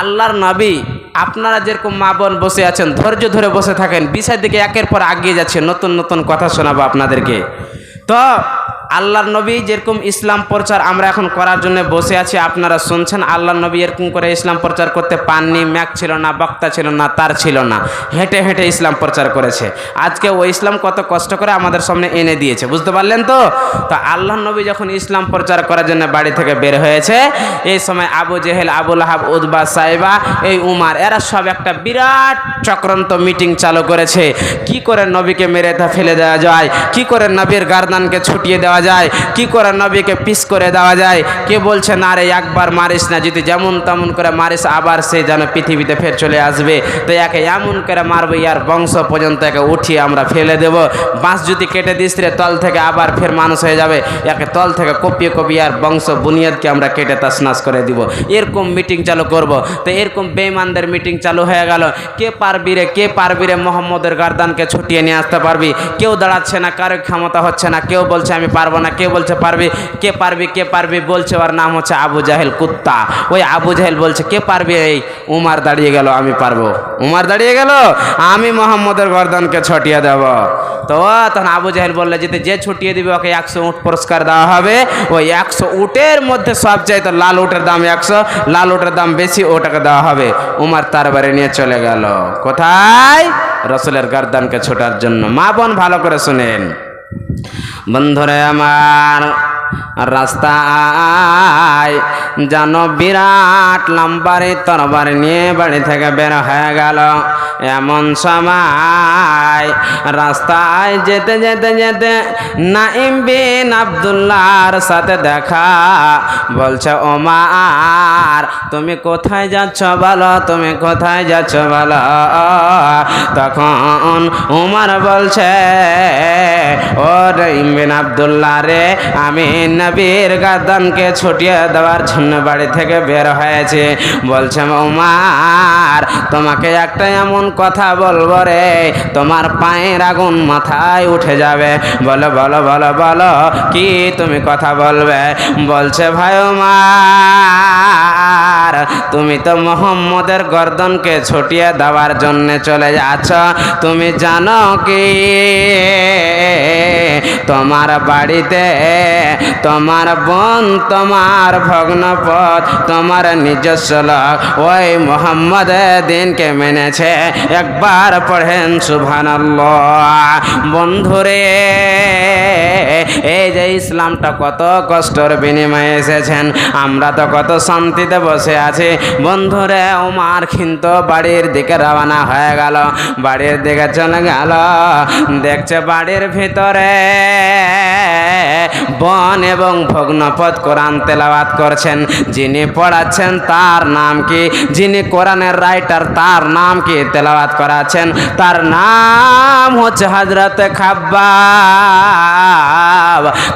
আল্লাহর নবী আপনারা যেরকম মা বোন বসে আছেন ধৈর্য ধরে বসে থাকেন, বিষয় দিকে একের পর এগিয়ে যাচ্ছে, নতুন নতুন কথা শোনাবো আপনাদেরকে। তো আল্লাহর নবী যেরকম ইসলাম প্রচার আমরা এখন করার জন্য বসে আছি, আপনারা শুনছেন। আল্লাহর নবী এরকম করে ইসলাম প্রচার করতে পাননি, ম্যাক ছিল না, বক্তা ছিল না, তার ছিল না, হেঁটে হেঁটে ইসলাম প্রচার করেছে। আজকে ওই ইসলাম কত কষ্ট করে আমাদের সামনে এনে দিয়েছে, বুঝতে পারলেন তো? তো আল্লাহর নবী যখন ইসলাম প্রচার করার জন্য বাড়ি থেকে বের হয়েছে, এই সময় আবু জেহেল, আবু লাহাব, উতবা, সাইবা, এই উমার, এরা সব একটা বিরাট চক্রান্ত মিটিং চালু করেছে। কি করে নবীকে মেরে ফেলে দেওয়া যায়, কি করে নবীর গার্দানকে ছুটিয়ে দেওয়া যায়, কি করে নবীকে পিস করে দেওয়া যায়। কে বলছে না রে একবার মারিস না, যদি যেমন তেমন করে মারিস আবার সে যেন পৃথিবীতে ফের চলে আসবে, তো একে এমন করে মারবো ইয়ার বংশ পর্যন্ত একে উঠিয়ে আমরা ফেলে দেব। বাঁশ যদি কেটে দিস রে তল থেকে আবার ফের মানুষ হয়ে যাবে, একে তল থেকে কপিয়ে কপিয়ে আর বংশ বুনিয়াদকে আমরা কেটে তাসনাস করে দিব। এরকম মিটিং চালু করব। তো এরকম বেঈমানদের মিটিং চালু হয়ে গেল। কে পারবি রে, কে পারবি রে মোহাম্মদের গার্দানকে ছুটিয়ে নিয়ে আসতে পারবি? কেউ দাঁড়াচ্ছে না, কারো ক্ষমতা হচ্ছে না, কেউ বলছে আমি পারবো না, কেউ বলছে পারবি। কে পারবি, কে পারবি বলছে, ওর নাম হচ্ছে আবু জাহেল কুত্তা। ওই আবু জাহেল বলছে কে পারবি? এই উমার দাঁড়িয়ে গেল, আমি পারবো। উমার দাঁড়িয়ে গেল, আমি মোহাম্মদের গর্দানকে ছটিয়ে দেব। তো তখন আবু জাহেল বললে যে ছুটিয়ে দিবে ওকে 100 উট পুরস্কার দেওয়া হবে। ওই 100 উটের মধ্যে সবচাইতে লাল উটের দাম 100, লাল উটের দাম বেশি, ওটাকে দেওয়া হবে। উমার তার বাড়ি নিয়ে চলে গেল কোথায়? রসুলের গর্দানকে ছোটার জন্য। মা বোন ভালো করে শুনেন, বন্ধুরে আমার, রাস্তায় জানো বিরাট লম্বারি তরবারি নিয়ে বাড়ি থেকে বের হয়ে গেল। এমন সময় রাস্তায় যেতে যেতে যেতে নাইম বিন আব্দুল্লাহর সাথে দেখা। বলছে ওমর তুমি কোথায় যাচ্ছ বলো, তুমি কোথায় যাচ্ছ বলো। তখন ওমর বলছে ও নাইম বিন আব্দুল্লাহ রে, আমি নবীর গার্দানকে ছুটিয়ে দেওয়ার জন্য বাড়ি থেকে বের হয়েছে। বলছে ওমর তোমাকে একটা এমন কথা বলবো রে, তোমার পায়ের আগুন মাথায় উঠে যাবে। বলো বলো বলো বলো, কি তুমি কথা বলবে? বলছে ভাই ওমর তুমি তো মোহাম্মদের গর্দনকে ছুটিয়ে দেওয়ার জন্য চলে যাচ্ছ, তুমি জানো কি তোমার বাড়িতে তোমার বোন, তোমার ভগ্নপদ, তোমার নিজস্ব লোক ওই মোহাম্মদ দিনকে মেনেছে। একবার পড়েন সুবহানাল্লাহ। বন্ধুরে এই যে ইসলামটা কত কষ্টের বিনিময়ে এসেছেন, আমরা তো কত শান্তিতে বসে আছি। বন্ধুরে ওমর কিন্তু বাড়ির দিকে রওনা হয়ে গেল, বাড়ির দিকে চলে গেল। দেখছে বাড়ির ভিতরে বোন এবং ভগ্নপদ কোরআন তেলাওয়াত করছেন। যিনি পড়াচ্ছেন তার নাম কি, যিনি কোরআনের রাইটার তার নাম কি তেলাওয়াত করাচ্ছেন, তার নাম হচ্ছে হযরত খাব্বাব।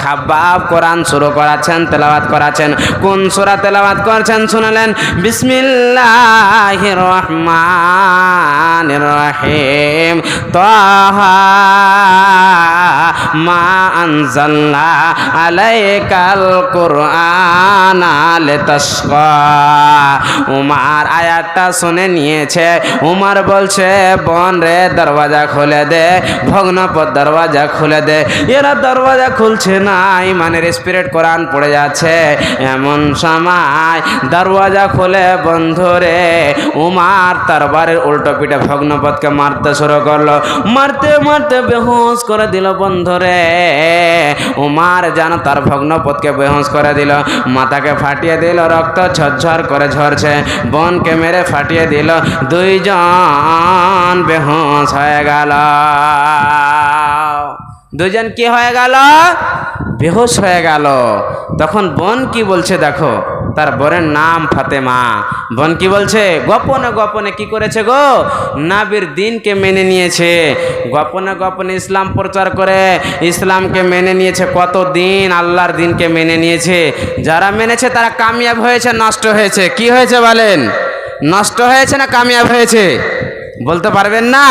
খাব্বাব কোরআন শুরু করাচ্ছেন, তেলাওয়াত করাচ্ছেন। কোন সূরা তেলাওয়াত করছেন শুনলেন? বিসমিল্লাহির রহমানির রহিম। তাহা মা আনজালনা আলাইকাল কুরআনা লিতাশকা। উমার আয়াতটা শুনে নিয়েছে। উমার বলছে বোন রে দরওয়াজা খুলে দে, ভগ্নপদ দরওয়াজা খুলে দে। এরা দরওয়াজা খুলছে না, ইমানের স্পিরিট কোরআন পড়ে যাচ্ছে। এমন সময় দরওয়াজা খুলে বন্ধুরে উমার তার বাড়ির উল্টো পিঠে ভগ্নপদকে মারতে শুরু করলো। মারতে মারতে বেহুশ করে দিল বন্ধুরে। উমার যেন তার ভগ্নপদকে বেহুশ করে দিল, মাথাকে ফাটিয়ে দিল, রক্ত ঝরঝর করে ঝরছে। বোনকে মেরে ফাটিয়ে দিল, দুইজন বেহুশ হয়ে গেল। দুইজন কি হয়ে গেল? বেহুশ হয়ে গেল। তখন বোন কি বলছে দেখো, তার বোনের নাম ফাতেমা। বোন কি বলছে? গোপনে গোপনে কি করেছে গো? নবীর দিনকে মেনে নিয়েছে। গোপনে গোপনে ইসলাম প্রচার করে ইসলামকে মেনে নিয়েছে। কত দিন আল্লাহর দিনকে মেনে নিয়েছে। যারা মেনেছে তারা কামিয়াব হয়েছে, নষ্ট হয়েছে? কি হয়েছে বলেন? নষ্ট হয়েছে না কামিয়াব হয়েছে? বলতে পারবেন না?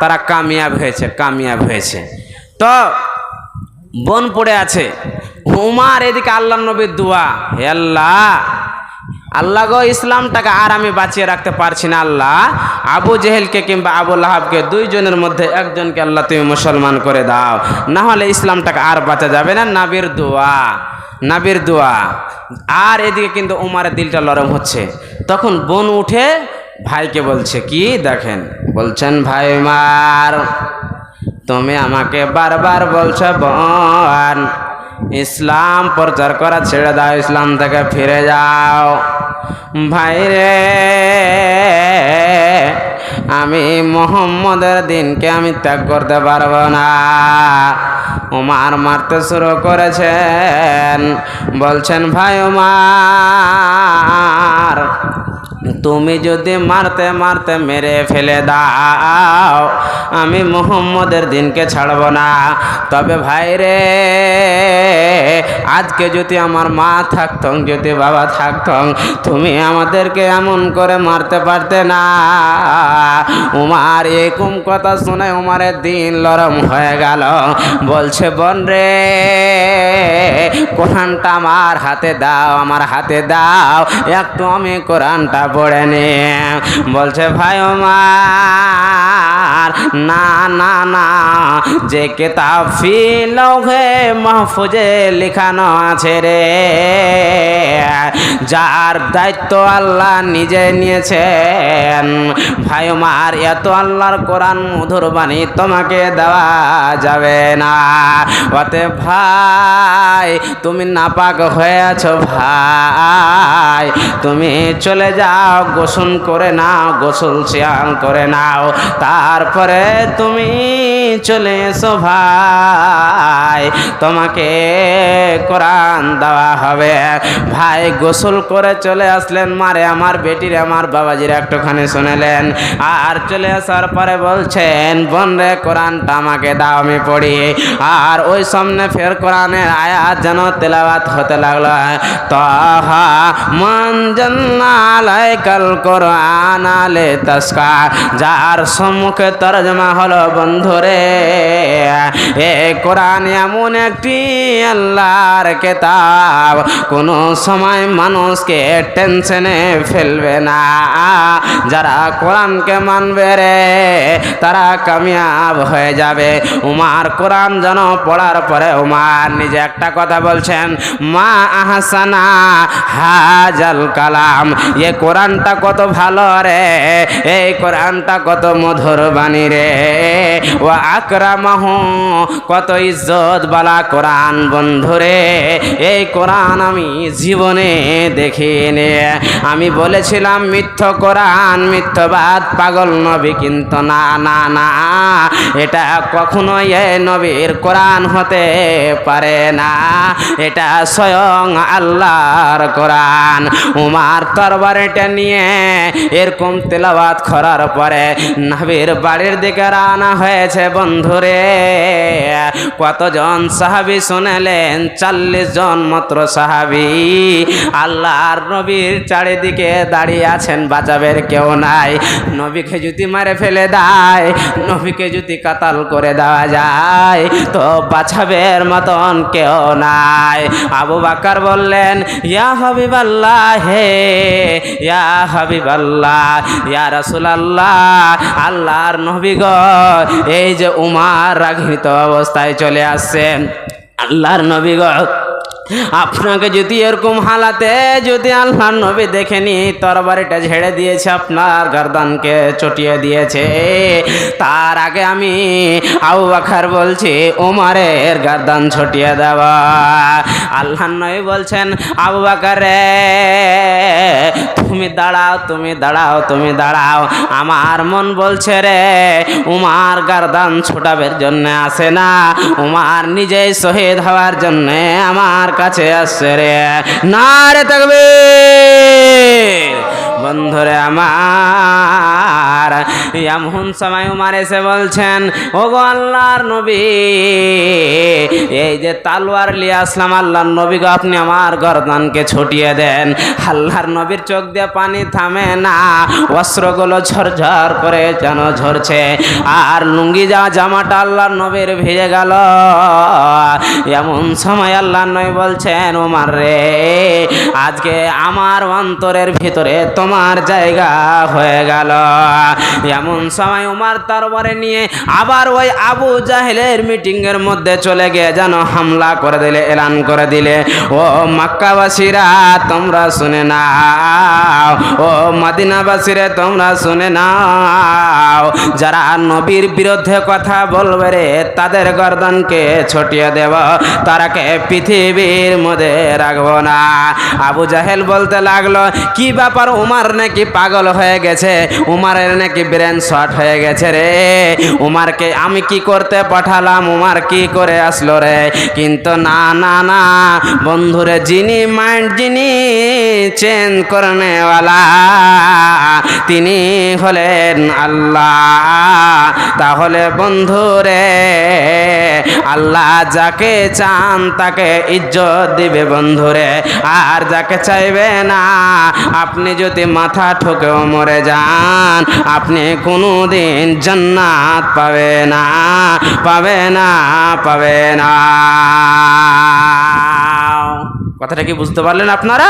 তারা কামিয়াব হয়েছে, কামিয়াব হয়েছে। তো বোন পড়ে আছে। উমার এদিকে আল্লাহর নবীর দোয়া, হে আল্লাহ আল্লাহ গো ইসলামটাকে আর আমি বাঁচিয়ে রাখতে পারছি না আল্লাহ, আবু জেহেলকে কিংবা আবু লাহাবকে দুইজনের মধ্যে একজনকে আল্লাহ তুমি মুসলমান করে দাও, না হলে ইসলামটাকে আর বাঁচা যাবে না। নাবির দোয়া, নাবির দোয়া। আর এদিকে কিন্তু উমারের দিলটা নরম হচ্ছে। তখন বোন উঠে ভাইকে বলছে কি দেখেন, বলছেন ভাই উমার, তুমি আমাকে বারবার বলছো বোন ইসলাম প্রচার করা ছেড়ে দাও, ইসলাম থেকে ফিরে যাও। ভাই রে, আমি মোহাম্মদের দিনকে আমি ত্যাগ করতে পারবো না। উমার মারতে শুরু করেছেন। বলছেন ভাই উমার, তুমি যদি মারতে মারতে মেরে ফেলে দাও, আমি মোহাম্মদের দিনকে ছাড়ব না। তবে ভাই রে, আজকে যদি আমার মা থাকত, যদি বাবা থাকত, তুমি আমাদেরকে এমন করে মারতে পারতে না। উমার এরকম কথা শুনে উমারের দিন নরম হয়ে গেল। বলছে বোন রে, কোরআনটা আমার হাতে দাও, আমার হাতে দাও, একটু আমি কোরআনটা পড়ে নি। বলছে ভাই উমার, না না না, যে কিতাব ফি লৌহে মাহফুজে লিখানো আছে রে, যার দায়িত্ব আল্লাহ নিজে নিয়েছেন। ভাই উমার, এত আল্লাহর কোরআন মধুর বাণী তোমাকে দেওয়া যাবে না। অতএব ভাই, তুমি নাপাক হয়ে আছো ভাই, তুমি চলে যাও, গোসল করে নাও, গোসল স্নান করে নাও, তারপরে তুমি চলে এসো ভাই, তোমাকে কোরআন দেওয়া হবে। ভাই গোসল করে চলে আসলেন। মারে আমার বেটির আমার বাবাজির একটুখানি শুনেলেন। আর চলে আসার পরে বলছেন বোন রে, কোরআনটা আমাকে দাও, আমি পড়ি। আর ওই সামনে ফের কোরআনের আয়াত যেন তেলাওয়াত হতে লাগলো। তাহা মান জান্না আলাইকাল কোরআন আলে তাসকা, যার সম্মুখে তরজমা হলো বন্ধুরে, এ কোরআন এমন একটি আল্লাহর কিতাব, কোনো সময় মানুষকে টেনশনে ফেলবে না। যারা কোরআনকে মানবে রে, তারা কামিয়াব হয়ে যাবে। উমার কোরআন যেন পড়ার পরে উমার নিজে একটা কথা বলছেন, মা আহসানা হাজাল কালাম, এ কোরআনটা কত ভালো রে, এই কোরআনটা কত মধুর বাণী রে। ও আকরামাহু, কত ইজ্জত বালা কোরআন বন্ধুরে, এই কোরআন আমি জীবনে দেখিনি। আমি বলেছিলাম মিথ্য কোরআন, মিথ্যবাদ, পাগল নবী, কিন্তু না না না, এটা কখনোই এই নবীর কোরআন হতে পারে না, এটা স্বয়ং আল্লাহর কোরআন। উমার তরবারিটা নিয়ে এরকম তেলাওয়াত করার পরে নবীর বাড়ির দিকে রওনা হয়েছে বন্ধুরে। কতজন সাহাবী শুনেলেন? 40 জন মাত্র সাহাবী। আল্লাহর নবীর চারিদিকে দাঁড়িয়ে আছেন, বাঁচাবের কেউ নাই। নবীকে যদি মারে ফেলে দেয়, নবীকে যদি কাতাল করে দেওয়া যায়, তো বাঁচাবের মতন কেউ নাই। আবু বকর বললেন, ইয়া হাবিবাল্লাহ, হে ইয়া হাবিবাল্লাহ, ইয়া রাসূলুল্লাহ, আল্লাহর নবী গো, এই যে উমার রাগিত অবস্থায় চলে আসছেন, আল্লাহর নবী গো, আপনাকে যদি এরকম হালাতে যদি আল্লাহর নবী দেখেনি, তরবারিটা ঝেড়ে দিয়েছে, আপনার গর্দানকে চটিয়ে দিয়েছে, তার আগে আমি আবু বকর বলছি ওমরের গর্দান ছটিয়ে দেওয়া। আল্লাহর নবী বলছেন, আবু বকর রে, তুমি দাঁড়াও, তুমি দাঁড়াও, তুমি দাঁড়াও, আমার মন বলছে রে, উমার গর্দান ছোটাবের জন্য আসে না, উমার নিজেই শহীদ হওয়ার জন্য আমার কাছে আসছে রে। নারে তাকবীর! বন্ধুরে আমার, এমন সময় উমার এসে বলছেন, ওগো আল্লাহর নবী, এই যে তালোয়ার নিয়ে আসলাম, আল্লাহর নবী গো, আপনি আমার গর্দানকে ছুটিয়ে দেন। আল্লাহর নবীর চোখ দিয়ে পানি থামে না, অস্ত্রগুলো ঝরঝর করে যেন ঝরছে, আর লুঙ্গি জামাটা আল্লাহর নবীর ভিজে গেল। এমন সময় আল্লাহর নবী বলছেন, ওমর রে, আজকে আমার অন্তরের ভিতরে তোমার জায়গা হয়ে গেল। এমন সময় উমার তরবারি নিয়ে আবার ওই আবু জাহেলের মিটিং এর মধ্যে চলে গিয়ে যেন হামলা করে দিলে, এলান করে দিলে, ও মক্কাবাসীরা তোমরা শুনে নাও, ও মদিনাবাসীরা তোমরা শুনে নাও, যারা নবীর বিরুদ্ধে কথা বলবে রে তাদের গর্দানকে ছটিয়ে দেব, তারাকে পৃথিবীর মধ্যে রাখবো না। আবু জাহেল বলতে লাগলো, কি ব্যাপার, উমার নাকি পাগল হয়ে গেছে, উমারের নাকি ব্রেন শর্ট হয়ে গেছে রে, উমারকে আমি কি করতে পাঠালাম, উমার কি করে আসলো রে? কিন্তু না না না বন্ধুরে, যিনি মাইন্ড যিনি চেঞ্জ করনেওয়ালা তিনি হলেন আল্লাহ। তাহলে বন্ধুরে, আল্লাহ যাকে চান তাকে ইজ্জত দিবে বন্ধুরে, আর যাকে চাইবে না, আপনি যদি মাথা ঠুকেও মরে যান, আপনি কোনোদিন জান্নাত পাবে না, পাবে না, পাবে না। কথাটা কি বুঝতে পারলেন আপনারা?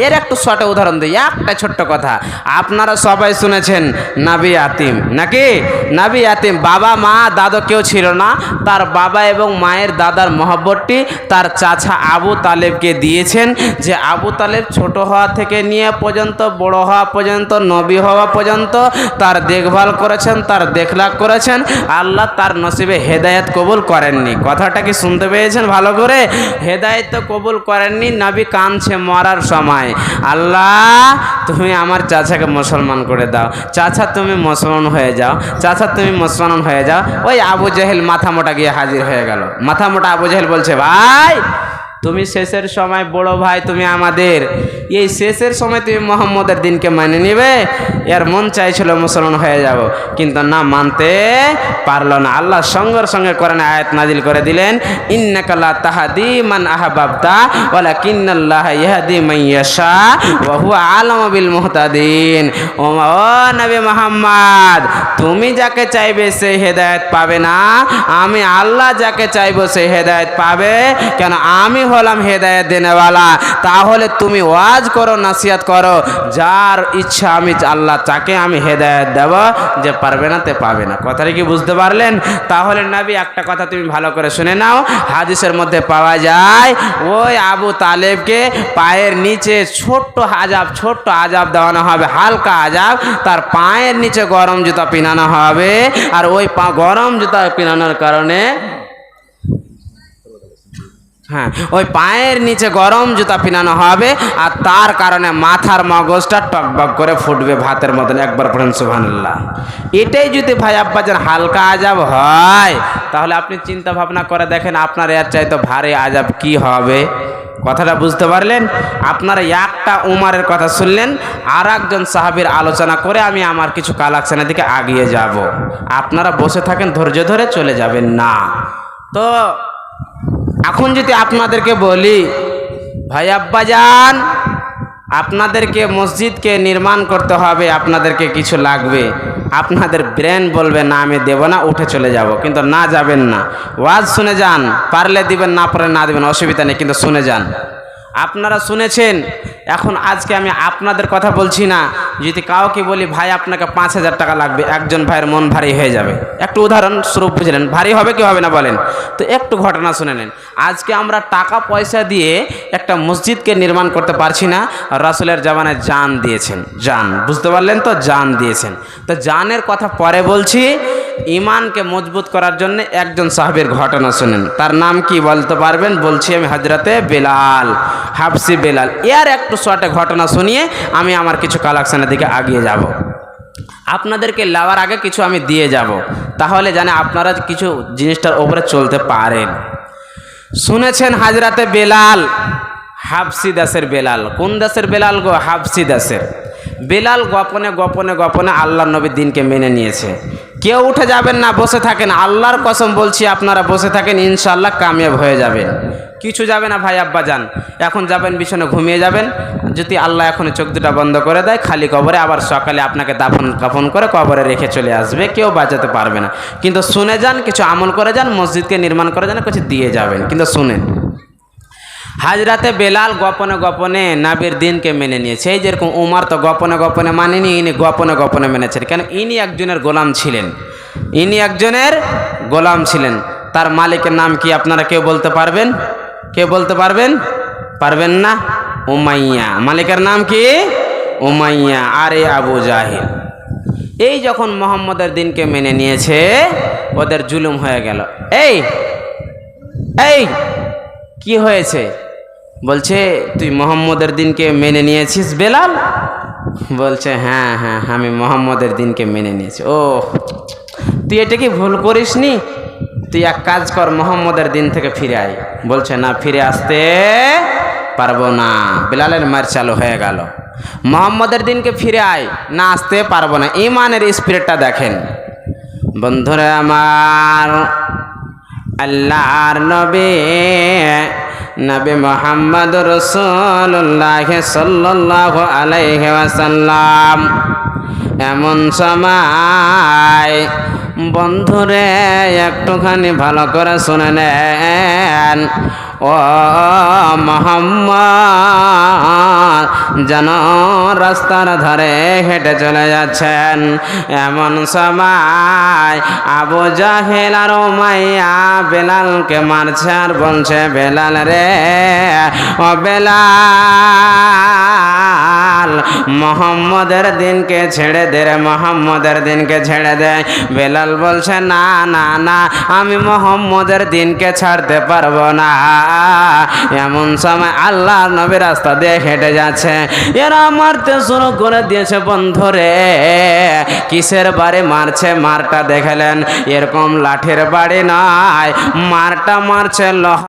এর একটু ছোট উদাহরণ দিই, একটা ছোট্ট কথা। আপনারা সবাই শুনেছেন নাবি আতিম, নাকি? নাবি আতিম, বাবা মা দাদা কেউ ছিল না, তার বাবা এবং মায়ের দাদার মহব্বতটি তার চাচা আবু তালেবকে দিয়েছেন, যে আবু তালেব ছোট হওয়া থেকে নিয়ে পর্যন্ত বড় হওয়া পর্যন্ত, নবী হওয়া পর্যন্ত তার দেখভাল করেছেন, তার দেখলাক করেছেন। আল্লাহ তার নসিবে হেদায়েত কবুল করেননি। কথাটা কি শুনতে পেয়েছেন ভালো করে? হেদায়েত তো কবুল করেননি। নবী কাঁদছে মরার সময়, আল্লাহ তুমি আমার চাচাকে মুসলমান করে দাও, চাচা তুমি মুসলমান হয়ে যাও, চাচা তুমি মুসলমান হয়ে যাও। ওই আবু জাহেল মাথা মোটা গিয়ে হাজির হয়ে গেল। মাথা মোটা আবু জাহেল বলছে, ভাই তুমি শেষের সময় বড় ভাই, তুমি আমাদের এই শেষের সময় তুমি মোহাম্মদের দিনকে মানে নিবে। এর মন চাইছিল মুসলমান হয়ে যাব, কিন্তু না, মানতে পারল না। আল্লাহ সঙ্গে সঙ্গে কোরআনে আয়াত নাজিল করে দিলেন, ইন্নাকা লা তাহদি মান আহবাবতা ওয়ালাকিন্নাল্লাহা ইয়াহদি মান ইয়াশা ওয়া হুয়া আলামু বিল মুহতাদিন। ও নবী মুহাম্মদ, তুমি যাকে চাইবে সে হেদায়েত পাবে না, আমি আল্লাহ যাকে চাইবো সে হেদায়েত পাবে। কেন? আমি হলাম হেদায়েত দেনেওয়ালা। তাহলে তুমি ওয়াজ করো, নাসিহত করো, যার ইচ্ছা আমি আল্লাহ তাকে আমি হেদায়েত দেব, যে পারবে না তে পাবে না। কথাটা কি বুঝতে পারলেন? তাহলে নবী একটা কথা তুমি ভালো করে শুনে নাও, হাদিসের মধ্যে পাওয়া যায় ওই আবু তালেবকে পায়ের নিচে ছোট্ট আজাব দেওয়ানো হবে, হালকা আজাব। তার পায়ের নিচে গরম জুতা পিনানো হবে, আর ওই গরম জুতা পিনানোর কারণে, হ্যাঁ, ওই পায়ের নিচে গরম জুতা পিনানো হবে, আর তার কারণে মাথার মগজটা টকবক করে ফুটবে ভাতের মতন। একবার পড়েন সুবহানাল্লাহ। এটাই যদি ভাই আব্বাজান হালকা আজাব হয়, তাহলে আপনি চিন্তা ভাবনা করে দেখেন আপনার এর চাইতে ভারী আজাব কি হবে। কথাটা বুঝতে পারলেন? আপনারা একটা উমারের কথা শুনলেন, আর একজন সাহাবীর আলোচনা করে আমি আমার কিছু কালেকশনের দিকে আগিয়ে যাব। আপনারা বসে থাকেন, ধৈর্য ধরে চলে যাবেন না। তো এখন যদি আপনাদেরকে বলি, ভাই আব্বাজান আপনাদেরকে মসজিদকে নির্মাণ করতে হবে, আপনাদেরকে কিছু লাগবে, আপনাদের ব্রেন বলবে না আমি দেব না, উঠে চলে যাব। কিন্তু না, যাবেন না, ওয়াজ শুনে যান, পারলে দিবেন, না পারলে না দিবেন, অসুবিধা নেই, কিন্তু শুনে যান। আপনারা শুনেছেন। এখন আজকে আমি আপনাদের কথা বলছি না, যদি কাউকে বলি ভাই আপনাকে 5,000 টাকা লাগবে, একজন ভাইয়ের মন ভারী হয়ে যাবে। একটু উদাহরণস্বরূপ বুঝলেন, ভারী হবে কি হবে না বলেন? তো একটু ঘটনা শুনে নেন। আজকে আমরা টাকা পয়সা দিয়ে একটা মসজিদকে নির্মাণ করতে পারছি না, রাসূলের জামানায় জান দিয়েছেন, জান, বুঝতে পারলেন তো? জান দিয়েছেন। তো জানের কথা পরে বলছি, ইমানকে মজবুত করার জন্য একজন সাহাবীর ঘটনা শুনেন। তার নাম কি বলতে পারবেন? বলছি আমি, হযরতে বেলাল, হাবশি বেলাল। এর একটু শর্টে ঘটনা শুনিয়ে আমি আমার কিছু কালেকশনের দিকে আগিয়ে যাব। আপনাদেরকে নেওয়ার আগে কিছু আমি দিয়ে যাব, তাহলে জানে আপনারা কিছু জিনিসটার উপরে চলতে পারেন। শুনেছেন হযরতে বেলাল, হাবশি দেশের বেলাল। কোন দেশের বেলাল গো? হাবশি দেশের। বেলাল গোপনে গোপনে গোপনে আল্লাহর নবীর দিনকে মেনে নিয়েছে। কেউ উঠে যাবেন না, বসে থাকেন, আল্লাহর কসম বলছি আপনারা বসে থাকেন, ইনশাআল্লাহ কামিয়াব হয়ে যাবেন। কিছু যাবে না ভাই আব্বা যান, এখন যাবেন বিছানে ঘুমিয়ে যাবেন, যদি আল্লাহ এখন চোখ দুটা বন্ধ করে দেয় খালি কবরে আবার সকালে আপনাকে দাফন কাফন করে কবরে রেখে চলে আসবে, কেউ বাঁচাতে পারবে না। কিন্তু শুনে যান, কিছু আমল করে যান, মসজিদকে নির্মাণ করে যান, কিছু দিয়ে যাবেন, কিন্তু শুনেন। হাজরাতে বেলাল গোপনে গোপনে নবীর দিনকে মেনে নিয়েছে। এই যেরকম উমার তো গোপনে গোপনে মানেনি, ইনি গোপনে গোপনে মেনেছেন। কেন? ইনি একজনের গোলাম ছিলেন, ইনি একজনের গোলাম ছিলেন। তার মালিকের নাম কি আপনারা কেউ বলতে পারবেন? কেউ বলতে পারবেন? পারবেন না? উমাইয়া। মালিকের নাম কি? উমাইয়া। আরে আবু জাহিল এই যখন মোহাম্মদের দিনকে মেনে নিয়েছে, ওদের জুলুম হয়ে গেল। এই এই কি হয়েছে? বলছে তুই মোহাম্মদের দিনকে মেনে নিয়েছিস বেলাল? বলছে হ্যাঁ হ্যাঁ আমি মোহাম্মদের দিনকে মেনে নিয়েছি। ও তুই এটা কি ভুল করিসনি? তুই এক কাজ কর, মোহাম্মদের দিন থেকে ফিরে আয়। বলছে না, ফিরে আসতে পারবো না। বেলালের মার চালু হয়ে গেল, মোহাম্মদের দিনকে ফিরে আয়, না আসতে পারবো না। ইমানের স্পিরিটটা দেখেন বন্ধুরা আমার। আল্লাহর নবী নবী মুহাম্মদ রাসূলুল্লাহ সাল্লাল্লাহু আলাইহি ওয়াসাল্লাম এমন সময় বন্ধুরে একটুখানি ভালো করে শুনে নেন। ও মুহাম্মদ যেন রাস্তার ধারে হেঁটে চলে যাচ্ছেন, এমন সময় আবু জাহেল আর উমাইয়া বেলালকে মারছে আর বলছে বেলাল রে, ও বেলাল মোহাম্মদের দিনকে ছেড়ে দে রে, মোহাম্মদের দিনকে ছেড়ে দে। বেলাল বলছে না না না, আমি মোহাম্মদের দিনকে ছাড়তে পারবো না। এমন সময় আল্লাহর নবী রাস্তা দিয়ে হেঁটে যাচ্ছে, এরা মারতে শুরু করে দিয়েছে। বন্ধুরে কিসের বাড়ি মারছে? মারটা দেখলেন, এরকম লাঠির বাড়ি নয়, মারটা মারছে লোহা।